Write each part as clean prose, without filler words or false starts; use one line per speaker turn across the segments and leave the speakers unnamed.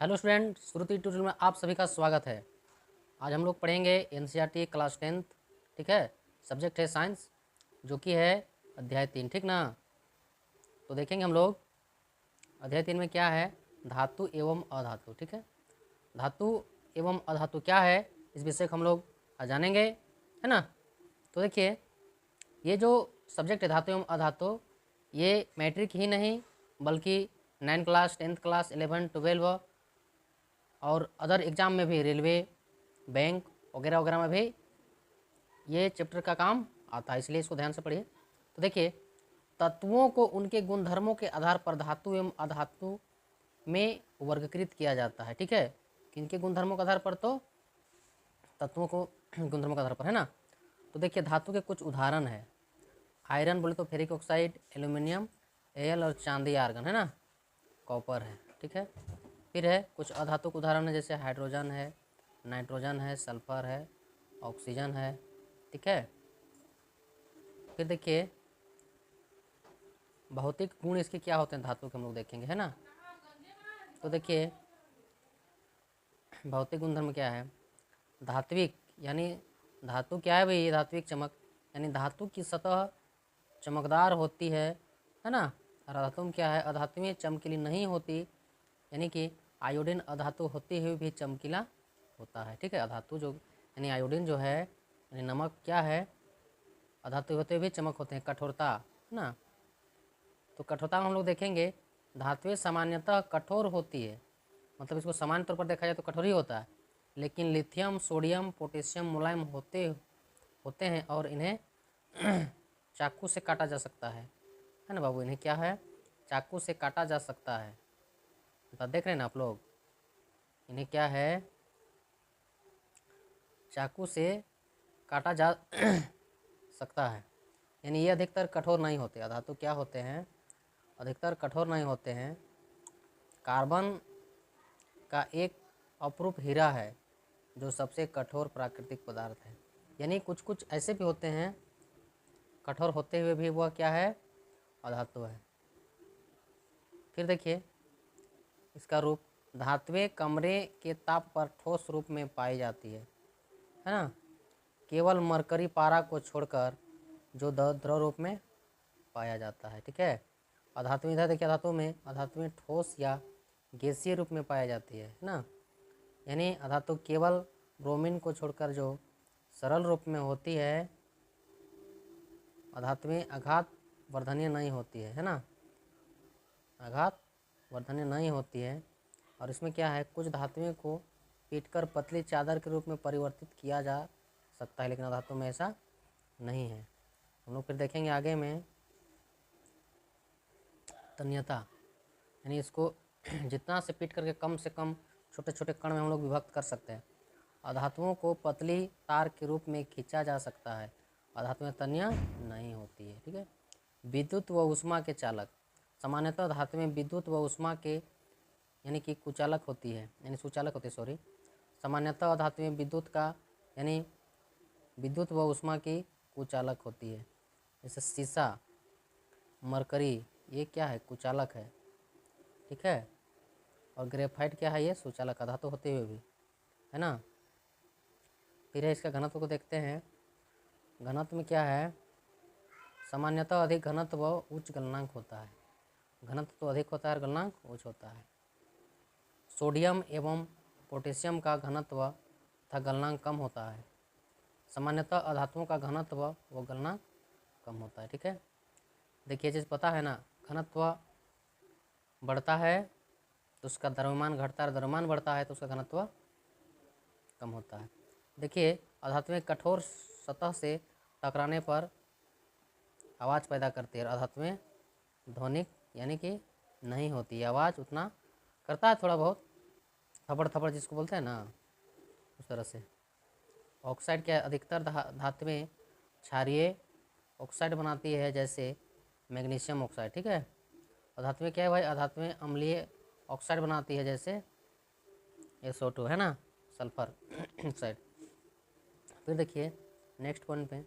Hello student, श्रुति tutorial में आप सभी का स्वागत है। आज हम लोग पढ़ेंगे एनसीईआरटी क्लास 10th। ठीक है, सब्जेक्ट है साइंस, जो कि है अध्याय 3। ठीक ना। तो देखेंगे हम लोग अध्याय 3 में क्या है, धातु एवं अधातु। ठीक है, धातु एवं अधातु क्या है, इस विषय को हम लोग आज जानेंगे, है ना। तो देखिए, ये जो सब्जेक्ट है धातु एवं अधातु, ये मैट्रिक ही नहीं बल्कि 9 क्लास 10th क्लास 11 12 और अदर एग्ज़ाम में भी, रेलवे, बैंक वगैरह वगैरह में भी ये चैप्टर का काम आता है, इसलिए इसको ध्यान से पढ़िए। तो देखिए, तत्वों को उनके गुणधर्मों के आधार पर धातु एवं अधातु में वर्गीकृत किया जाता है। ठीक है, किनके गुणधर्मों के आधार पर, तो तत्वों को गुणधर्मों के आधार पर, है ना। तो देखिए, धातु के कुछ उदाहरण है। आयरन बोले तो फेरिक ऑक्साइड, एल्यूमिनियम, एल और चांदी आर्गन, है ना, कॉपर है। ठीक है, फिर है कुछ अधातु के उदाहरण है, जैसे हाइड्रोजन है, नाइट्रोजन है, सल्फर है, ऑक्सीजन है। ठीक है, फिर देखिए भौतिक गुण इसके क्या होते हैं धातु के, हम लोग देखेंगे, है ना। तो देखिए, भौतिक गुणधर्म क्या है, धात्विक यानी धातु क्या है भाई, धात्विक चमक, यानी धातु की सतह चमकदार होती है ना। और अधातु में क्या है, अधातु में चमकीली नहीं होती, यानी कि आयोडीन अधातु होते हुए भी चमकीला होता है। ठीक है, अधातु जो यानी आयोडीन जो है, यानी नमक क्या है, अधातु होते हुए भी चमक होते हैं, कठोरता, है ना। तो कठोरता हम लोग देखेंगे, धातुएं सामान्यतः कठोर होती है, मतलब इसको सामान्य तौर पर देखा जाए तो कठोर ही होता है, लेकिन लिथियम, सोडियम, पोटेशियम मुलायम होते होते हैं और इन्हें चाकू से काटा जा सकता है ना बाबू, इन्हें क्या है, चाकू से काटा जा सकता है। तो देख रहे हैं ना आप लोग, इन्हें क्या है, चाकू से काटा जा सकता है, यानी ये अधिकतर कठोर नहीं होते। अधातु क्या होते हैं, अधिकतर कठोर नहीं होते हैं। कार्बन का एक अपरूप हीरा है जो सबसे कठोर प्राकृतिक पदार्थ है, यानी कुछ कुछ ऐसे भी होते हैं कठोर होते हुए भी वह क्या है, अधातु है। फिर देखिए इसका रूप, धातुएं कमरे के ताप पर ठोस रूप में पाई जाती है ना, केवल मरकरी पारा को छोड़कर जो द्रव रूप में पाया जाता है। ठीक है, अधातु इधर देखिए, अधातु में ठोस या गैसीय रूप में पाई जाती है ना, यानी अधातु केवल ब्रोमीन को छोड़कर जो सरल रूप में होती है, अधातु में आघात वर्धनीय नहीं होती है ना, आघात वर्धनीय नहीं होती है। और इसमें क्या है, कुछ धातुओं को पीटकर पतली चादर के रूप में परिवर्तित किया जा सकता है, लेकिन अधातु में ऐसा नहीं है। हम लोग फिर देखेंगे आगे में तन्यता, यानी इसको जितना से पीट करके कम से कम छोटे छोटे कण में हम लोग विभक्त कर सकते हैं। अधातुओं को पतली तार के रूप में खींचा जा सकता है, अधातु में तन्य नहीं होती है। ठीक है, विद्युत व ऊष्मा के चालक, सामान्यतः धातु में विद्युत व ऊष्मा के यानी कि कुचालक होती है, यानी सुचालक होती है, सॉरी। सामान्यतः धातु में विद्युत का यानी विद्युत व ऊष्मा की कुचालक होती है, जैसे सीसा, मरकरी, ये क्या है, कुचालक है। ठीक है, और ग्रेफाइट क्या है, ये सुचालक अधातु होते हुए भी, है ना। फिर है इसका घनत्व को देखते हैं। घनत्व में क्या है, सामान्यतः अधिक घनत्व व उच्च गलनांक होता है, घनत्व तो अधिक होता है और गलनांक उच्च होता है। सोडियम एवं पोटेशियम का घनत्व तथा गलनांक कम होता है, सामान्यतः अधातुओं का घनत्व व गलनांक कम होता है। ठीक है, देखिए चीज़ पता है ना, घनत्व बढ़ता है तो उसका द्रव्यमान घटता है, द्रव्यमान बढ़ता है तो उसका घनत्व कम होता है। देखिए, अधातुएं कठोर सतह से टकराने पर आवाज़ पैदा करती है, और अधातुएं ध्वनिक यानी कि नहीं होती है, आवाज़ उतना करता है, थोड़ा बहुत थपड़ थपड़ जिसको बोलते हैं ना, उस तरह से। ऑक्साइड क्या, अधिकतर धातुएं क्षारीय ऑक्साइड बनाती है, जैसे मैग्नीशियम ऑक्साइड। ठीक है, अधातुएं क्या है भाई, अधातुएं अम्लीय ऑक्साइड बनाती है, जैसे SO2, है ना, सल्फर ऑक्साइड। फिर देखिए नेक्स्ट पॉइंट पे,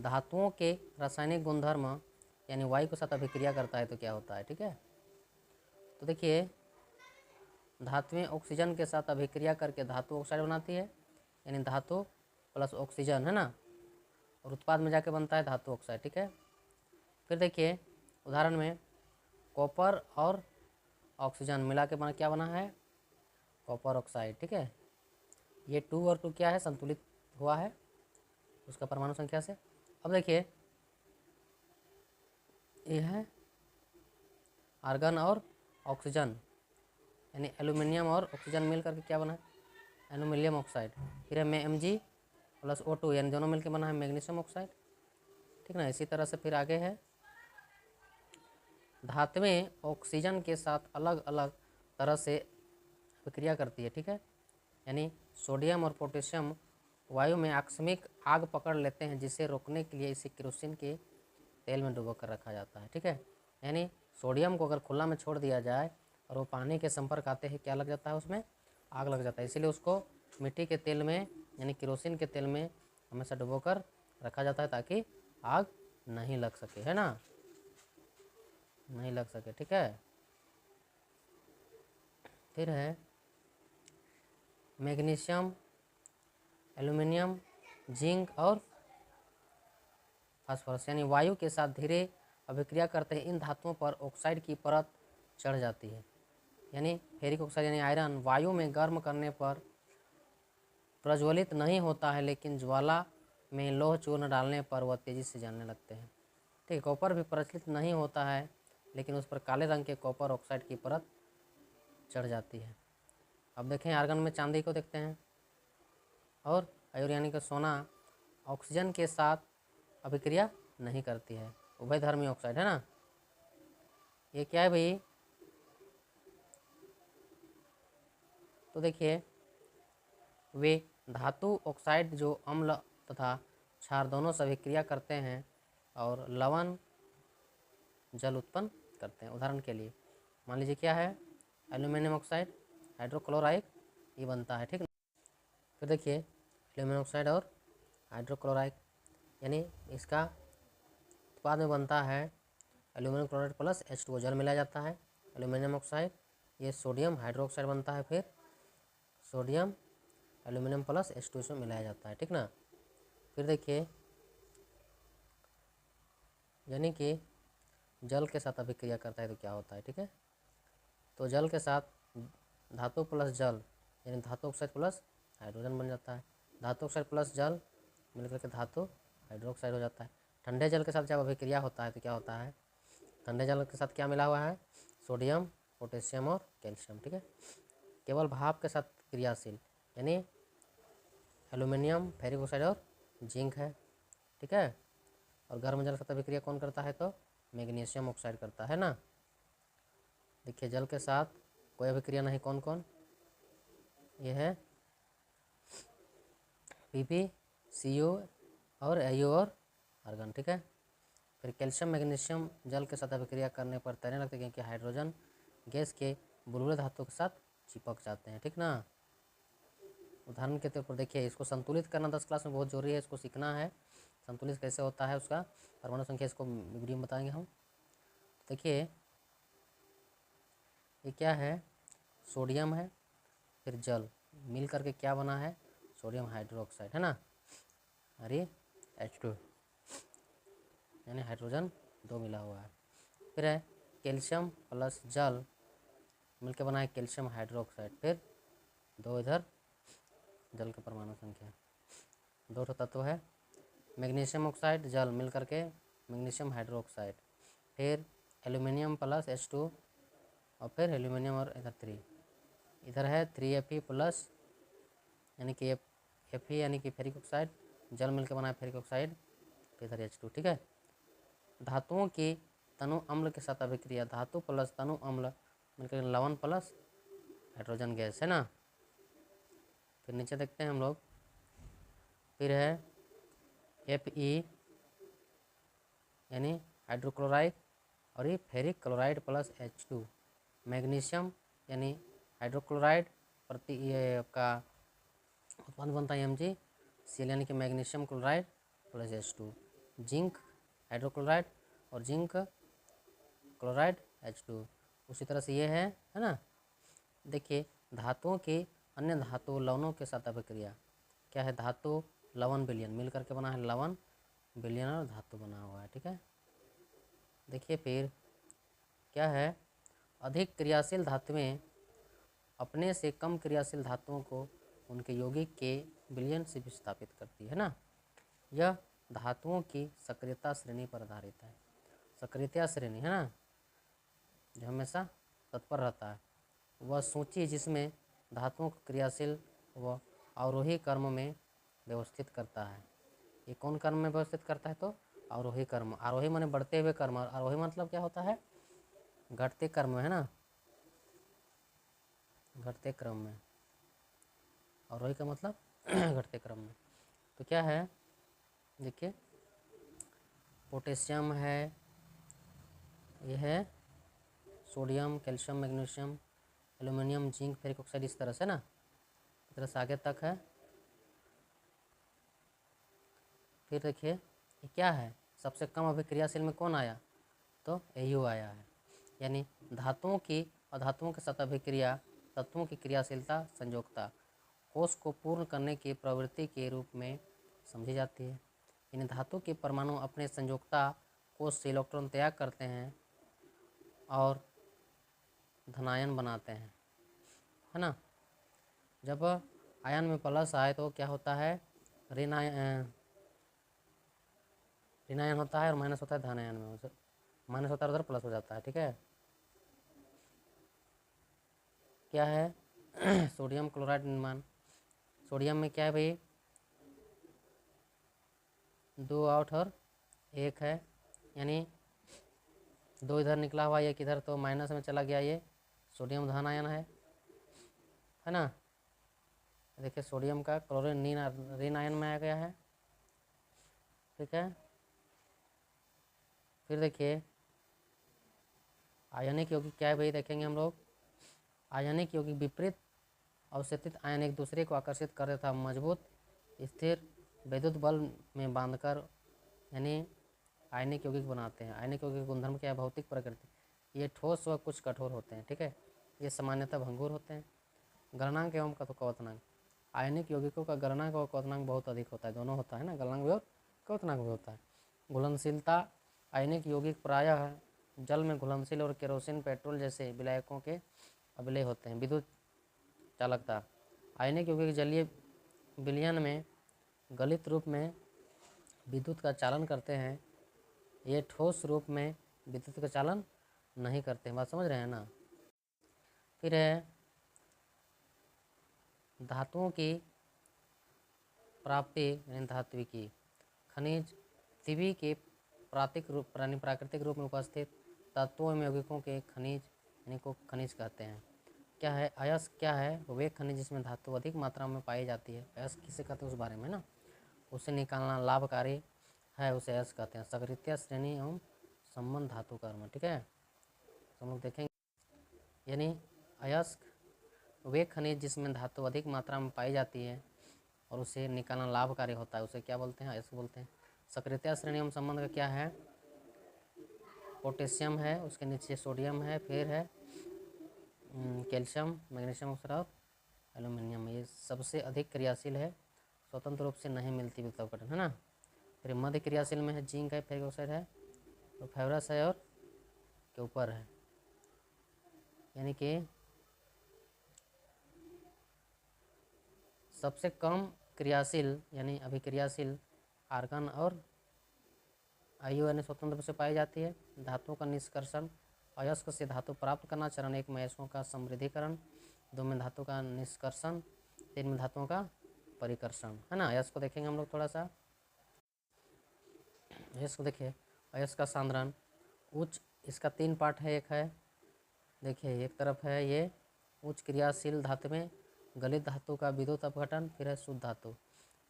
धातुओं के रासायनिक गुणधर्म यानी वायु के साथ अभिक्रिया करता है तो क्या होता है। ठीक है, तो देखिए धातुएं ऑक्सीजन के साथ अभिक्रिया करके धातु ऑक्साइड बनाती है, यानी धातु प्लस ऑक्सीजन, है ना, और उत्पाद में जाके बनता है धातु ऑक्साइड। ठीक है, फिर देखिए उदाहरण में कॉपर और ऑक्सीजन मिला के बना क्या बना है, कॉपर ऑक्साइड। ठीक है, ये 2 और 2 क्या है, संतुलित हुआ है उसका परमाणु संख्या से। अब देखिए ये है आर्गन और ऑक्सीजन, यानी एल्यूमिनियम और ऑक्सीजन मिल करके क्या बना है, एल्यूमिनियम ऑक्साइड। फिर है Mg प्लस O2, यानी दोनों मिलकर बना है मैग्नीशियम ऑक्साइड। ठीक ना, इसी तरह से फिर आगे है धातुएं ऑक्सीजन के साथ अलग अलग तरह से प्रक्रिया करती है। ठीक है, यानी सोडियम और पोटेशियम वायु में आकस्मिक आग पकड़ लेते हैं, जिसे रोकने के लिए इसे केरोसिन के तेल में डुबो कर रखा जाता है। ठीक है, यानी सोडियम को अगर खुला में छोड़ दिया जाए और वो पानी के संपर्क आते ही क्या लग जाता है, उसमें आग लग जाता है। इसीलिए उसको मिट्टी के तेल में यानी केरोसिन के तेल में हमेशा डुबो कर रखा जाता है, ताकि आग नहीं लग सके, है ना, नहीं लग सके। ठीक है, फिर है मैग्नीशियम, एल्यूमिनियम, जिंक और फास्फोरस, यानी वायु के साथ धीरे अभिक्रिया करते हैं इन धातुओं पर ऑक्साइड की परत चढ़ जाती है। यानी फेरिक ऑक्साइड यानी आयरन वायु में गर्म करने पर प्रज्वलित नहीं होता है, लेकिन ज्वाला में लोह चूर्ण डालने पर वह तेजी से जलने लगते हैं। ठीक है, कॉपर भी प्रज्वलित नहीं होता है, लेकिन उस पर काले रंग के कॉपर ऑक्साइड की परत चढ़ जाती है। अब देखें आर्गन में चांदी को देखते हैं, और आयोर यानी कि सोना ऑक्सीजन के साथ अभिक्रिया नहीं करती है, उभयधर्मी ऑक्साइड, है ना। ये क्या है भाई, तो देखिए वे धातु ऑक्साइड जो अम्ल तथा क्षार दोनों से अभिक्रिया करते हैं और लवण जल उत्पन्न करते हैं। उदाहरण के लिए मान लीजिए क्या है, एल्यूमिनियम ऑक्साइड हाइड्रोक्लोराइड ये बनता है। ठीक है, फिर देखिए एल्यूमिनियम ऑक्साइड और हाइड्रोक्लोराइड, यानी इसका उत्पाद में बनता है एल्यूमिनियम क्लोराइड प्लस H2O, जल मिलाया जाता है एल्यूमिनियम ऑक्साइड, ये सोडियम हाइड्रोक्साइड बनता है, फिर सोडियम एल्यूमिनियम प्लस H2O इसमें मिलाया जाता है। ठीक ना, फिर देखिए यानी कि जल के साथ अभिक्रिया करता है तो क्या होता है। ठीक है, तो जल के साथ धातु प्लस जल यानी धातु ऑक्साइड प्लस हाइड्रोजन बन जाता है, धातु ऑक्साइड प्लस जल मिलकर के धातु हाइड्रोक्साइड हो जाता है। ठंडे जल के साथ जब अभिक्रिया होता है तो क्या होता है, ठंडे जल के साथ क्या मिला हुआ है, सोडियम, पोटेशियम और कैल्शियम। ठीक है, केवल भाप के साथ क्रियाशील यानी एल्यूमिनियम, फेरिक ऑक्साइड और जिंक है। ठीक है, और गर्म जल के साथ अभिक्रिया कौन करता है, तो मैग्नीशियम ऑक्साइड करता है ना। देखिए जल के साथ कोई अभिक्रिया नहीं, कौन कौन, ये है Pp, CO और AU और आर्गन। ठीक है, फिर कैल्शियम मैग्नीशियम जल के साथ अभिक्रिया करने पर तैरने लगते हैं, क्योंकि हाइड्रोजन गैस के बुलबुले धातु के साथ चिपक जाते हैं। ठीक ना, उदाहरण के तौर पर देखिए इसको संतुलित करना 10 क्लास में बहुत जरूरी है, इसको सीखना है संतुलित कैसे होता है, उसका परमाणु संख्या इसको वीडियो में बताएंगे हम। देखिए ये क्या है, सोडियम है, फिर जल मिल करके क्या बना है, सोडियम हाइड्रोक्साइड, है ना, अरे H2 यानी हाइड्रोजन 2 मिला हुआ है। फिर है कैल्शियम प्लस जल मिलकर बना है कैल्शियम हाइड्रोक्साइड, फिर 2 इधर जल का परमाणु संख्या 2 तत्व है, मैग्नीशियम ऑक्साइड जल मिल करके मैग्नीशियम हाइड्रोक्साइड, फिर एल्यूमिनियम प्लस H2 और फिर एल्यूमिनियम और इधर 3, इधर है 3Fe प्लस यानी कि Fe यानी कि फेरिक ऑक्साइड, जल मिलकर बना है फेरिक ऑक्साइड, फिर इधर H2। ठीक है, धातुओं की तनु अम्ल के साथ अभिक्रिया, धातु प्लस तनु अम्ल मिलकर लवण प्लस हाइड्रोजन गैस, है ना। फिर नीचे देखते हैं हम लोग, फिर है Fe यानी हाइड्रोक्लोराइड और ये ferric chloride plus H2, magnesium यानी हाइड्रोक्लोराइड प्रति ये का उत्पादन बनता है MgCl यानी कि magnesium chloride plus H2, zinc hydrochloride और जिंक क्लोराइड H2, उसी तरह से ये है ना। देखिए धातुओं के अन्य धातु लवणों के साथ अभिक्रिया। क्या है? धातु लवण विलयन मिल करके बना है लवण विलयन और धातु बना हुआ है। ठीक है, देखिए फिर क्या है? अधिक क्रियाशील धातुएं अपने से कम क्रियाशील धातुओं को उनके यौगिक के विलयन से विस्थापित करती है ना। यह धातुओं की सक्रियता श्रेणी पर आधारित है। सक्रियता श्रेणी है ना, जो हमेशा तत्पर रहता है। वह सूची जिसमें धातुओं को क्रियाशील व अवरोही क्रम में व्यवस्थित करता है। ये कौन क्रम में व्यवस्थित करता है? तो आरोही क्रम। आरोही माने बढ़ते हुए क्रम, और आरोही मतलब क्या होता है? घटते क्रम में, है ना, घटते क्रम में। आरोही का मतलब घटते क्रम में। तो क्या है? देखिए पोटेशियम है, यह है sodium, calcium, magnesium, aluminium, zinc, ferric oxide, इस तरह से ना, इस तरह से आगे तक है। फिर देखिए ये क्या है? सबसे कम अभिक्रियाशील में कौन आया? तो एयू आया है। यानी धातुओं की अधातुओं के साथ अभिक्रिया तत्वों की क्रियाशीलता संयोगता कोष को पूर्ण करने की प्रवृत्ति के रूप में समझी जाती है। इन धातु के परमाणु अपने संयोगता कोष से इलेक्ट्रॉन त्याग करते हैं और धनायन बनाते हैं, है ना। जब आयन में प्लस आए तो क्या होता है? ऋणायन होता है और माइनस होता है धनायन में। माइनस होता है उधर प्लस हो जाता है। ठीक है, क्या है? सोडियम क्लोराइड निर्माण। सोडियम में क्या है भाई? 2 आउट और 1 है, यानी 2 इधर निकला हुआ, 1 इधर, तो माइनस में चला गया। ये सोडियम धन आयन है ना। देखिए सोडियम का क्लोरीन ऋण आयन में आ गया है। ठीक है, फिर देखिए आयनिक यौगिक क्या है भाई? देखेंगे हम लोग। आयनिक यौगिक विपरीत अवशेषित आयन एक दूसरे को आकर्षित कर तथा मजबूत स्थिर विद्युत बल में बांधकर यानी आयनिक यौगिक बनाते हैं। आयनिक यौगिक गुणधर्म क्या है? भौतिक प्रकृति। ये ठोस व कुछ कठोर होते हैं। ठीक है, ये सामान्यतः भंगुर होते हैं। गलनांक एवं क्वथनांक। आयनिक यौगिकों का गलनांक और क्वथनांक बहुत अधिक होता है, दोनों होता है ना, गलनांक भी और क्वथनांक भी होता है। घुलनशीलता। आयनिक यौगिक प्रायः जल में घुलनशील और केरोसिन, पेट्रोल जैसे विलायकों के अभिलय होते हैं। विद्युत चालकता। आयनिक यौगिक जलीय विलयन में गलित रूप में विद्युत का चालन करते हैं। ये ठोस रूप में विद्युत का चालन नहीं करते हैं। बात समझ रहे हैं ना। फिर है धातुओं की प्राप्ति यानी धात्विकी। खनिज पृथ्वी के प्राकृतिक रूप में उपस्थित तत्वों में यौगिकों के खनिज यानी को खनिज कहते हैं। क्या है? अयस्क क्या है? वे खनिज जिसमें धातु अधिक मात्रा में पाई जाती है। अयस्क किसे कहते हैं उस बारे में ना, उसे निकालना लाभकारी है, उसे अयस्क कहते हैं। सक्रियता श्रेणी एवं संबंध धातु कर्म। ठीक है, हम लोग देखेंगे। यानी अयस्क वे खनिज जिसमें धातु अधिक मात्रा में पाई जाती है और उसे निकालना लाभकारी होता है, उसे क्या बोलते हैं? अयस्क बोलते हैं। सक्रियता श्रेणी एवं संबंध का क्या है? पोटेशियम है, उसके नीचे सोडियम है, फिर है कैल्शियम, मैग्नीशियम और एल्यूमिनियम। ये सबसे अधिक क्रियाशील है, स्वतंत्र रूप से नहीं मिलती विद्युत अपघटन, है ना। फिर मध्य क्रियाशील में है जिंक है, फेरिक ऑक्साइड है, और फेरस है और के ऊपर है। यानी कि सबसे कम क्रियाशील यानी अभिक्रियाशील आर्गन और आयु यानी स्वतंत्र रूप से पाई जाती है। धातुओं का निष्कर्षण। अयस्क से धातु प्राप्त करना। चरण 1 में अयस्कों का समृद्धिकरण, 2 में धातु का निष्कर्षण, 3 में धातुओं का परिकर्षण, है ना। अयस्क को देखेंगे हम लोग थोड़ा सा। अयस्क देखिए, अयस्क का सांद्रण उच्च, इसका 3 पार्ट है। एक है देखिए, एक तरफ है ये उच्च क्रियाशील धातु में गलित धातु का विद्युत अपघटन, फिर है शुद्ध धातु।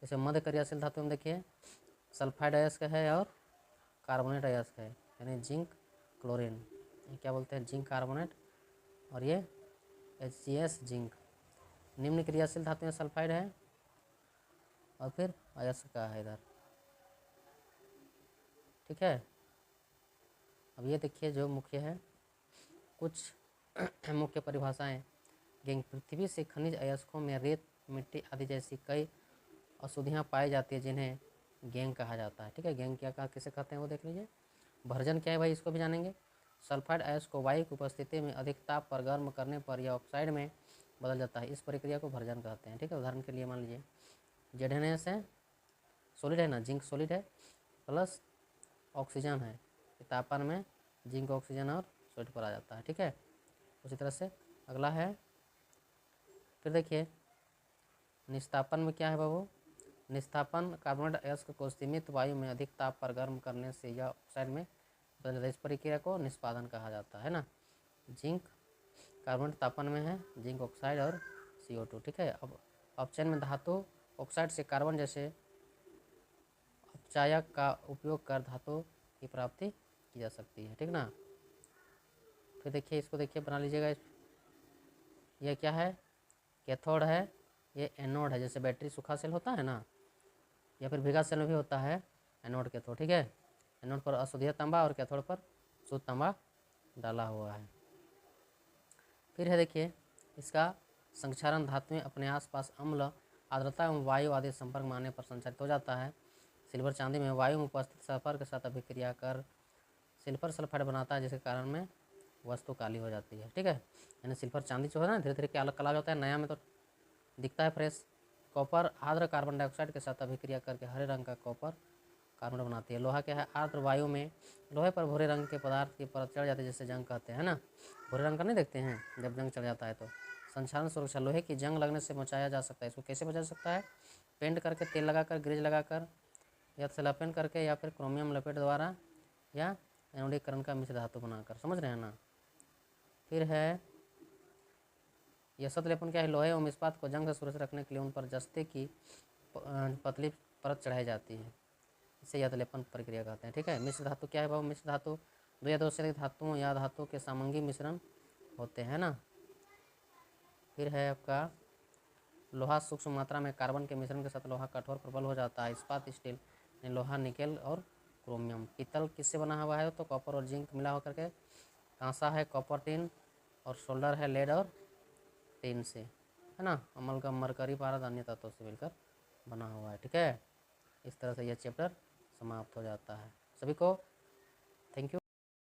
जैसे मध्य क्रियाशील धातु में देखिए सल्फाइड अयस्क है और कार्बोनेट अयस्क है, यानी जिंक क्लोरीन, ये क्या बोलते हैं? जिंक कार्बोनेट, और ये HCS जिंक। निम्न क्रियाशील धातु में सल्फाइड है और फिर अयस्क का है इधर। ठीक है, अब ये देखिए जो मुख्य है कुछ मुख्य परिभाषाएं। गेंग, पृथ्वी से खनिज अयस्कों में रेत, मिट्टी आदि जैसी कई अशुद्धियाँ पाई जाती है जिन्हें गेंग कहा जाता है। ठीक है, गेंग क्या कहा किसे कहते हैं वो देख लीजिए। भर्जन क्या है भाई, इसको भी जानेंगे। सल्फाइड अयस्क को वायु की उपस्थिति में अधिक ताप पर गर्म करने पर यह ऑक्साइड में बदल जाता है, इस प्रक्रिया को भर्जन कहते हैं। ठीक है, उदाहरण के लिए मान लीजिए जेडएनएस है, सॉलिड है ना, जिंक सॉलिड है प्लस ऑक्सीजन है, तापमान में जिंक ऑक्सीजन और सॉलिड पर आ जाता है। ठीक है, उसी तरह से अगला है, फिर देखिए निस्तापन में क्या है बाबू, निस्तापन कार्बोनेट अयस्क को सीमित वायु में अधिक ताप पर गर्म करने से यह ऑक्साइड में बदल जाता है, इस प्रक्रिया को निष्पादन कहा जाता है ना। जिंक कार्बोनेट तापमान में है, जिंक ऑक्साइड और CO2। ठीक है, अब अपचयन में धातु ऑक्साइड से कार्बन जैसे अपचायक का उपयोग कर धातु की प्राप्ति की जा सकती है। ठीक ना, फिर देखिए इसको देखिए बना लीजिएगा, यह क्या है, कैथोड है, ये एनोड है, जैसे बैटरी सूखा सेल होता है ना, या फिर भीगा सेल में भी होता है एनोड कैथोड। ठीक है, एनोड पर अशुद्ध तांबा और कैथोड पर शुद्ध तांबा डाला हुआ है। फिर है देखिए इसका संक्षारण, धातुएं अपने आसपास अम्ल, आर्द्रता एवं वायु आदि संपर्क में आने पर संचारित हो जाता है। सिल्वर चांदी में वायु में उपस्थित सल्फर के साथ अभिक्रिया कर सिल्वर सल्फाइड बनाता है, जिसके कारण में वस्तु काली हो जाती है। ठीक है, यानी सिल्वर चांदी जो है ना धीरे धीरे क्या अलग कला होता है, नया में तो दिखता है फ्रेश। कॉपर आर्द्र कार्बन डाइऑक्साइड के साथ अभिक्रिया करके हरे रंग का कॉपर कार्बन बनाती है। लोहा क्या है, आर्द्र वायु में लोहे पर भूरे रंग के पदार्थ की परत चढ़ जाती है, जिसे जंग कहते हैं ना, भूरे रंग का नहीं देखते हैं जब जंग चढ़ जाता है तो। संक्षारण सुरक्षा, लोहे की जंग लगने से बचाया जा सकता है। इसको कैसे बचा सकता है, पेंट करके, तेल लगाकर, ग्रीज लगाकर, या सेलोपेन करके, या फिर क्रोमियम लपेट द्वारा, या एनोडीकरण का मिश्र धातु बनाकर, समझ रहे हैं ना। फिर है यह सत लेपन क्या है, लोहे एवं इस्पात को जंग से सुरक्षित रखने के लिए उन पर जस्ते की पतली परत चढ़ाई जाती है, इसे यथ लेपन प्रक्रिया कहते हैं। ठीक है, मिश्र धातु क्या है बाबू, मिश्र धातु दो या दो से अधिक धातुओं या धातुओं के सामंगी मिश्रण होते हैं ना। फिर है आपका लोहा सूक्ष्म मात्रा में कार्बन के मिश्रण के साथ लोहा कठोर प्रबल हो जाता है। इस्पात स्टील, लोहा निकेल और क्रोमियम। पीतल किससे बना हुआ है, तो कॉपर और जिंक मिला होकर के। कांसा है कॉपर टिन, और सोल्डर है लेड और टिन से, है ना। अमलगम मरकरी पारद अन्य तत्वों से मिलकर बना हुआ है। ठीक है, इस तरह से यह चैप्टर समाप्त हो जाता है। सभी को थैंक यू।